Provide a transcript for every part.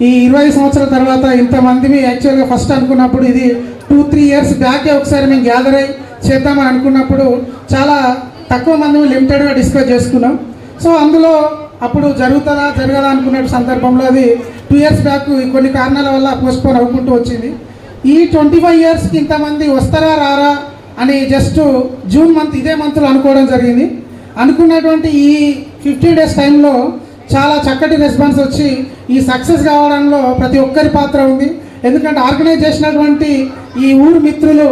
ఈ 20 సంవత్సరాల తర్వాత ఇంతమందిని యాక్చువల్గా ఫస్ట్ అనుకున్నప్పుడు ఇది 2-3 ఇయర్స్ బ్యాకే ఒకసారి మేము గ్యాదర్ అయ్యి చేద్దామని అనుకున్నప్పుడు చాలా తక్కువ మంది లిమిటెడ్గా డిస్కస్ చేసుకున్నాం. సో అందులో అప్పుడు జరగదా అనుకునే సందర్భంలో అది 2 ఇయర్స్ బ్యాక్ కొన్ని కారణాల వల్ల పోస్ట్పోన్ అవ్వకుంటూ వచ్చింది. ఈ 25 ఇయర్స్కి ఇంతమంది వస్తారా రారా అని జస్ట్ జూన్ మంత్ ఇదే మంత్లో అనుకోవడం జరిగింది. అనుకున్నటువంటి ఈ 15 డేస్ టైంలో చాలా చక్కటి రెస్పాన్స్ వచ్చి ఈ సక్సెస్ కావడంలో ప్రతి ఒక్కరి పాత్ర ఉంది. ఎందుకంటే ఆర్గనైజ్ చేసినటువంటి ఈ ఊరు మిత్రులు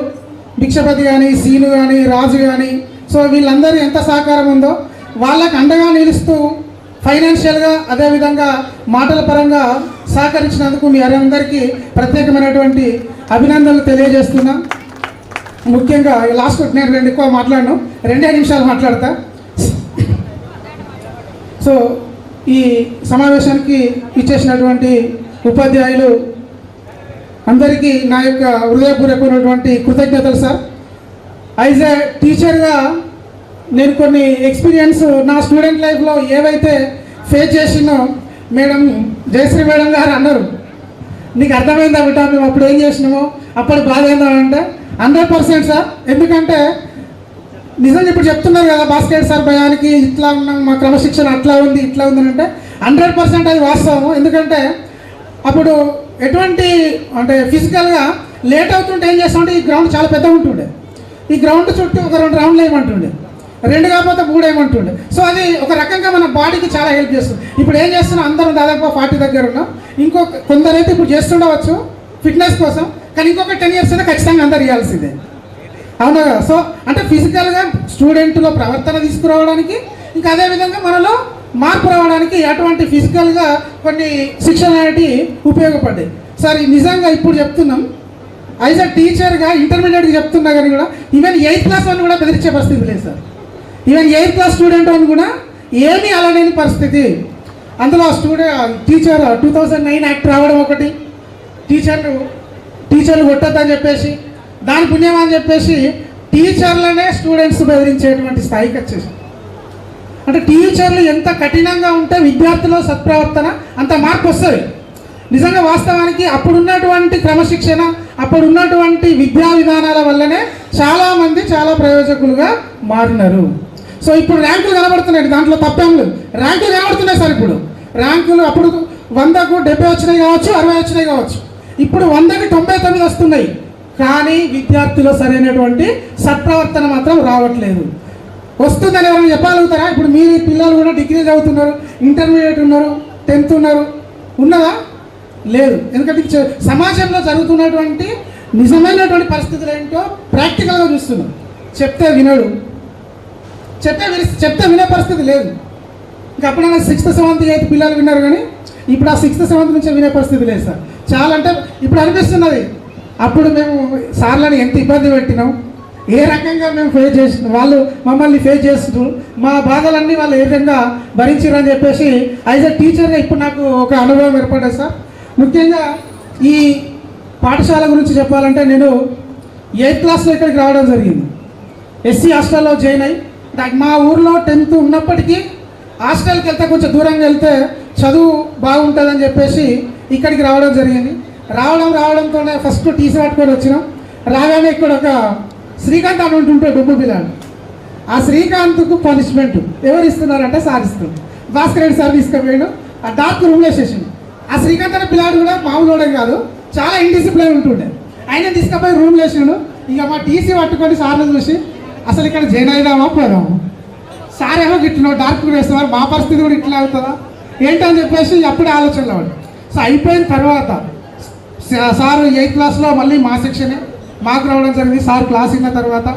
భిక్షపతి కానీ, సీను కానీ, రాజు కానీ, సో వీళ్ళందరూ ఎంత సహకారం ఉందో వాళ్ళకు అండగా నిలుస్తూ ఫైనాన్షియల్గా అదేవిధంగా మాటల పరంగా సహకరించినందుకు మీ అందరికీ ప్రత్యేకమైనటువంటి అభినందనలు తెలియజేస్తున్నాం. ముఖ్యంగా లాస్ట్ నేను ఎక్కువ మాట్లాడను, 2 నిమిషాలు మాట్లాడతా. సో ఈ సమావేశానికి ఇచ్చేసినటువంటి ఉపాధ్యాయులు అందరికీ నా యొక్క హృదయపూర్వకమైనటువంటి కృతజ్ఞతలు సార్. యాజ్ ఏ టీచర్గా నేను కొన్ని ఎక్స్పీరియన్స్ నా స్టూడెంట్ లైఫ్లో ఏవైతే ఫేస్ చేసినో మేడం జయశ్రీ మేడం గారు అన్నారు, నీకు అర్థమైందా బిడ్డ మేము అప్పుడు ఏం చేసినామో అప్పుడు బాధ అయిందా అంటే 100% సార్. ఎందుకంటే నిజంగా ఇప్పుడు చెప్తున్నారు కదా భాస్కర్ సార్ భయానికి ఇట్లా ఉన్నాం, మా క్రమశిక్షణ అట్లా ఉంది ఇట్లా ఉందని అంటే 100% అది వాస్తవం. ఎందుకంటే అప్పుడు ఎటువంటి అంటే ఫిజికల్గా లేట్ అవుతుంటే ఏం చేస్తామంటే ఈ గ్రౌండ్ చాలా పెద్దగా ఉంటుండే, ఈ గ్రౌండ్ చుట్టూ ఒక 2 రౌండ్లు వేయమంటుండే, 2 కాకపోతే 3 వేయమంటుండే. సో అది ఒక రకంగా మన బాడీకి చాలా హెల్ప్ చేస్తుంది. ఇప్పుడు ఏం చేస్తున్నాం అందరం దాదాపు 40 దగ్గర ఉన్నాం. కొందరైతే ఇప్పుడు చేస్తుండవచ్చు ఫిట్నెస్ కోసం, కానీ ఇంకొక 10 ఇయర్స్ అయితే ఖచ్చితంగా అందరు ఇవ్వాల్సిందే, అవునా కదా. సో అంటే ఫిజికల్గా స్టూడెంట్లో ప్రవర్తన తీసుకురావడానికి, ఇంకా అదేవిధంగా మనలో మార్పు రావడానికి అటువంటి ఫిజికల్గా కొన్ని శిక్షణ అనేవి ఉపయోగపడ్డాయి సార్. నిజంగా ఇప్పుడు చెప్తున్నాం యాజ్ అ టీచర్గా ఇంటర్మీడియట్కి చెప్తున్నా కానీ కూడా ఈవెన్ 8th క్లాస్ అని కూడా బెదిరించే పరిస్థితి లేదు sir. Even 8th class student అని కూడా ఏమీ అలాలేని పరిస్థితి. అందులో టీచర్ 2009 యాక్ట్ రావడం ఒకటి, టీచర్లు కొట్టొద్దని చెప్పేసి దాని పుణ్యం అని చెప్పేసి టీచర్లనే స్టూడెంట్స్ బెదిరించేటువంటి స్థాయికి వచ్చేసి, అంటే టీచర్లు ఎంత కఠినంగా ఉంటే విద్యార్థుల సత్ప్రవర్తన అంత మార్పు వస్తుంది. నిజంగా వాస్తవానికి అప్పుడున్నటువంటి క్రమశిక్షణ, అప్పుడున్నటువంటి విద్యా విధానాల వల్లనే చాలామంది చాలా ప్రయోజకులుగా మారినారు. సో ఇప్పుడు ర్యాంకులు కనబడుతున్నాయి, దాంట్లో తప్పేం లేదు, ర్యాంకులు కనబడుతున్నాయి సార్. ఇప్పుడు ర్యాంకులు అప్పుడు 100కు 70 వచ్చినాయి కావచ్చు, 60 వచ్చినాయి కావచ్చు, ఇప్పుడు 100కి 99 వస్తున్నాయి. కానీ విద్యార్థులు సరైనటువంటి సత్ప్రవర్తన మాత్రం రావట్లేదు. వస్తుందని ఎవరైనా చెప్పగలుగుతారా? ఇప్పుడు మీ పిల్లలు కూడా డిగ్రీ చదువుతున్నారు, ఇంటర్మీడియట్ ఉన్నారు, 10th ఉన్నారు, ఉన్నదా? లేదు. ఎందుకంటే సమాజంలో జరుగుతున్నటువంటి నిజమైనటువంటి పరిస్థితులు ఏంటో ప్రాక్టికల్గా చూస్తున్నాం. చెప్తే వినడు, చెప్తే వినే పరిస్థితి లేదు. ఇంకా అప్పుడైనా 6th, 7th, 8th పిల్లలు విన్నారు, కానీ ఇప్పుడు ఆ 6th, 7th నుంచే వినే పరిస్థితి లేదు సార్. చాలా అంటే ఇప్పుడు అనిపిస్తున్నది, అప్పుడు మేము సార్లను ఎంత ఇబ్బంది పెట్టినాం, ఏ రకంగా మేము ఫేస్ చేసినాం, వాళ్ళు మమ్మల్ని ఫేస్ చేస్తూ మా బాధలన్నీ వాళ్ళు ఏ విధంగా భరించారని చెప్పేసి యాజ్ ఎ టీచర్గా ఇప్పుడు నాకు ఒక అనుభవం ఏర్పడ్డది సార్. ముఖ్యంగా ఈ పాఠశాల గురించి చెప్పాలంటే నేను 8th క్లాస్లో ఇక్కడికి రావడం జరిగింది. ఎస్సీ హాస్టల్లో జాయిన్ అయ్యి మా ఊర్లో 10th ఉన్నప్పటికీ హాస్టల్కి వెళ్తే కొంచెం దూరంగా వెళ్తే చదువు బాగుంటుందని చెప్పేసి ఇక్కడికి రావడం జరిగింది. రావడంతోనే ఫస్ట్ టీసీ పట్టుకొని వచ్చినాం. రాగానే ఇక్కడ ఒక శ్రీకాంత్ అని ఉంటుంటే డబ్బు పిల్లాడు, ఆ శ్రీకాంత్కు పనిష్మెంట్ ఎవరు ఇస్తున్నారంటే సార్ ఇస్తుంది. భాస్కర్ రెడ్డి సార్ తీసుకుపోయాడు, ఆ డార్క్ రూమ్లో వేసేసిండు. ఆ శ్రీకాంత్ అనే పిల్లాడు కూడా మామూలు కాదు, చాలా ఇండిసిప్లైన్ ఉంటుండే. ఆయన తీసుకుపోయి రూమ్లో వేసాడు. ఇక మా టీసీ పట్టుకొని సార్లు చూసి అసలు ఇక్కడ జాయిన్ అయిదామా పోదాము, సార్ ఏమో ఇట్లా డార్క్ వేస్తున్నారు, మా పరిస్థితి కూడా ఇట్లా అవుతుందా ఏంటని చెప్పేసి అప్పుడే ఆలోచనలో వాడు. సో అయిపోయిన తర్వాత సార్ 8th క్లాస్లో మళ్ళీ మా సెక్షనే మాకు రావడం జరిగింది. సార్ క్లాస్ అయిన తర్వాత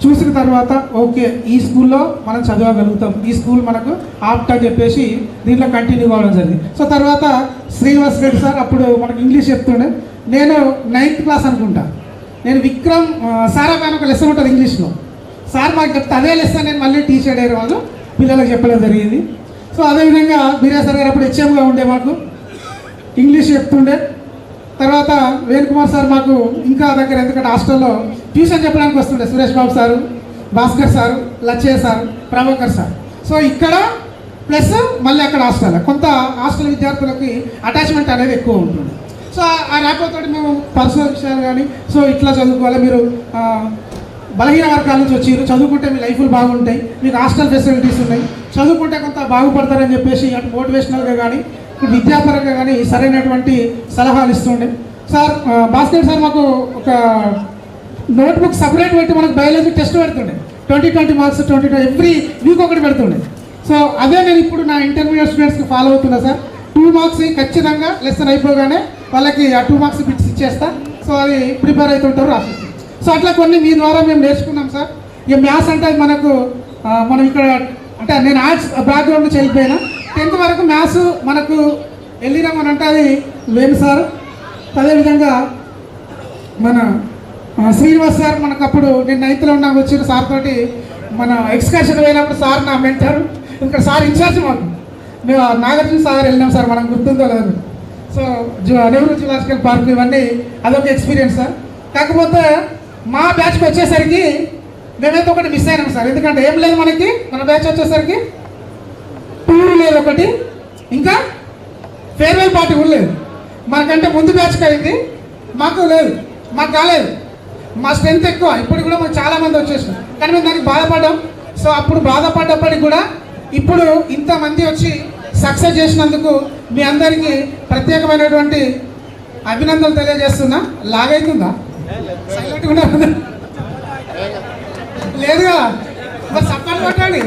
చూసిన తర్వాత ఓకే ఈ స్కూల్లో మనం చదవగలుగుతాం, ఈ స్కూల్ మనకు ఆప్ట్ అని చెప్పేసి దీంట్లో కంటిన్యూ కావడం జరిగింది. సో తర్వాత శ్రీనివాస్ రెడ్డి సార్ అప్పుడు మనకు ఇంగ్లీష్ చెప్తుండే, నేను 9th క్లాస్ అనుకుంటా, నేను విక్రమ్ సారా పైన ఒక లెసన్ ఉంటుంది ఇంగ్లీష్లో, సార్ మాకు చెప్తే అదే లెసన్ నేను మళ్ళీ టీచర్ డే రోజు పిల్లలకు చెప్పడం జరిగింది. సో అదేవిధంగా బీరా సార్ గారు అప్పుడు హెచ్ఎంగా ఉండే మాకు ఇంగ్లీష్ చెప్తుండే. తర్వాత వేణుకుమార్ సార్ మాకు ఇంకా దగ్గర, ఎందుకంటే హాస్టల్లో ట్యూషన్ చెప్పడానికి వస్తుండే Suresh Babu sir, Bhaskar sir, Lachaiah sir, Prabhakar sir. So ఇక్కడ ప్లస్ మళ్ళీ అక్కడ హాస్టల్ కొంత హాస్టల్ విద్యార్థులకి అటాచ్మెంట్ అనేది ఎక్కువ ఉంటుంది. సో ఆ ర్యాపోతో మేము పర్సనల్ విషయాలు కానీ సో ఇట్లా చదువుకోవాలి, మీరు బలహీన వర్గాల నుంచి వచ్చి చదువుకుంటే మీ లైఫ్లు బాగుంటాయి, మీకు హాస్టల్ ఫెసిలిటీస్ ఉన్నాయి, చదువుకుంటే కొంత బాగుపడతారని చెప్పేసి అటు మోటివేషనల్గా కానీ ఇటు విద్యాపరంగా కానీ సరైనటువంటి సలహాలు ఇస్తుండే. సార్ భాస్కర్ సార్ మాకు ఒక నోట్బుక్ సపరేట్ పెట్టి మనకు బయాలజీ టెస్ట్ పెడుతుండే, 20 మార్క్స్ 20 ఎవ్రీ వీక్ ఒకటి పెడుతుండే. సో అదే నేను ఇప్పుడు నా ఇంటర్మీడియట్ స్టూడెంట్స్కి ఫాలో అవుతున్నా సార్. 2 మార్క్స్ ఖచ్చితంగా లెసన్ అయిపోగానే వాళ్ళకి ఆ 2 మార్క్స్ బిట్స్ ఇచ్చేస్తా. సో అది ప్రిపేర్ అవుతుంటారు, రాసిస్తాం. సో అట్లా కొన్ని మీ ద్వారా మేము నేర్చుకున్నాం సార్. ఇక మ్యాథ్స్ అంటే మనకు మనం ఇక్కడ అంటే నేను ఆర్ట్స్ బ్యాక్గ్రౌండ్ నుంచి వెళ్ళిపోయినా 10th వరకు మ్యాథ్స్ మనకు వెళ్ళినాం అని అంటే అది వేణు సార్, అదేవిధంగా మన శ్రీనివాస్ సార్ మనకు అప్పుడు నేను 9th ఉన్నాక వచ్చిన సార్ తోటి మన ఎక్స్కర్షన్ పోయినప్పుడు సార్ నా మెంటారు, ఇక్కడ సార్ ఇన్ఛార్జ్ మాకు. మేము నాగార్జున సాగర్ వెళ్ళినాం సార్, మనం గుర్తుందో లేదు. సో నెహ్రూ జులాజికల్ పార్క్ ఇవన్నీ అదొక ఎక్స్పీరియన్స్ సార్. కాకపోతే మా బ్యాచ్కి వచ్చేసరికి మేమైతే ఒకటి మిస్ అయినాం సార్. ఎందుకంటే ఏం లేదు మనకి, మన బ్యాచ్ వచ్చేసరికి టూర్ లేదు ఒకటి, ఇంకా ఫేర్వెల్ పార్టీ కూడా లేదు. మనకంటే ముందు బ్యాచ్కి అయింది, మాకు లేదు, మాకు కాలేదు. మా స్ట్రెంత్ ఎక్కువ, ఇప్పుడు కూడా మాకు చాలామంది వచ్చేసాం, కానీ మేము దానికి బాధపడ్డాం. సో అప్పుడు బాధపడ్డప్పటికి కూడా ఇప్పుడు ఇంతమంది వచ్చి సక్సెస్ చేసినందుకు మీ అందరికీ ప్రత్యేకమైనటువంటి అభినందనలు తెలియజేస్తున్నా. లాగైతుందా? సైలెంట్గా ఉండాలి లేదుగా, మరి సప్పాలు కొట్టాలి.